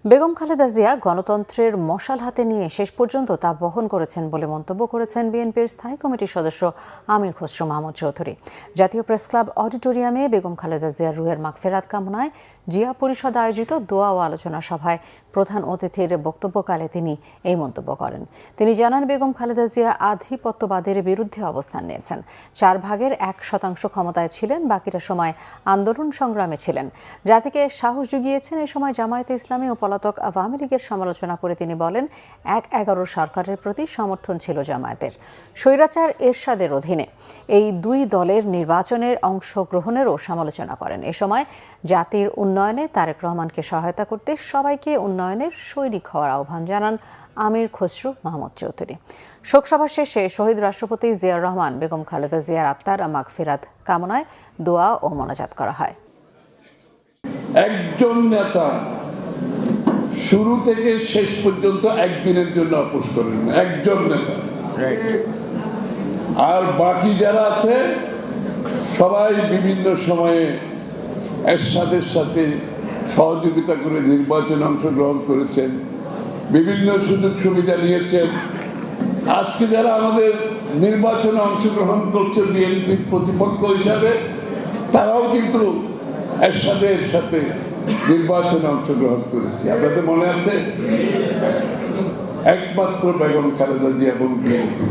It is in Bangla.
বেগম খালেদা জিয়া গণতন্ত্রের মশাল হাতে নিয়ে শেষ পর্যন্ত তা বহন করেছেন বলে মন্তব্য করেছেন বিএনপির স্থায়ী কমিটির সদস্য আমির খসরু মাহমুদ চৌধুরী। জাতীয় প্রেসক্লাব অডিটোরিয়ামে বেগম খালেদা জিয়ার রুহের মাগফিরাত কামনায় জিয়া পরিষদ আয়োজিত দোয়া ও আলোচনা সভায় প্রধান অতিথির বক্তব্যকালে তিনি এই মন্তব্য করেন। তিনি জানান, বেগম খালেদা জিয়া আধিপত্যবাদের বিরুদ্ধে অবস্থান নিয়েছেন। 4 ভাগের 1% ক্ষমতায় ছিলেন, বাকিটা সময় আন্দোলন সংগ্রামে ছিলেন। জাতিকে সাহস জুগিয়েছেন। এ সময় জামায়াতে ইসলামী ও পলাতক আওয়ামী লীগের সমালোচনা করে তিনি বলেন, 1/11 সরকারের প্রতি সমর্থন ছিল জামায়াতের। স্বৈরাচার এরশাদের অধীনে এই দুই দলের নির্বাচনের অংশগ্রহণেরও সমালোচনা করেন। এ সময় জাতির উন্নয়নে তারেক রহমানকে সহায়তা করতে সবাইকে উন্নয়নের সৈনিক হওয়ার আহ্বান জানান আমির খসরু মাহমুদ চৌধুরী। শোকসভা শেষে শহীদ রাষ্ট্রপতি জিয়াউর রহমান বেগম খালেদা জিয়ার আত্মার মাগফিরাত কামনায় দোয়া ও মোনাজাত করা হয়। একজন নেতা শুরু থেকে শেষ পর্যন্ত একদিনের জন্য আপোষ করেন, একজন নেতা। আর বাকি যারা আছে সবাই বিভিন্ন সময়ে এরশাদের সাথে সহযোগিতা করে নির্বাচনে অংশগ্রহণ করেছেন, বিভিন্ন সুযোগ সুবিধা নিয়েছেন। আজকে যারা আমাদের নির্বাচনে অংশগ্রহণ করছে বিএনপির প্রতিপক্ষ হিসাবে, তারাও কিন্তু এরশাদের সাথে নির্বাচনে অংশগ্রহণ করেছে। আপনাদের মনে আছে? একমাত্র বেগম খালেদা জিয়া এবং বিএনপি।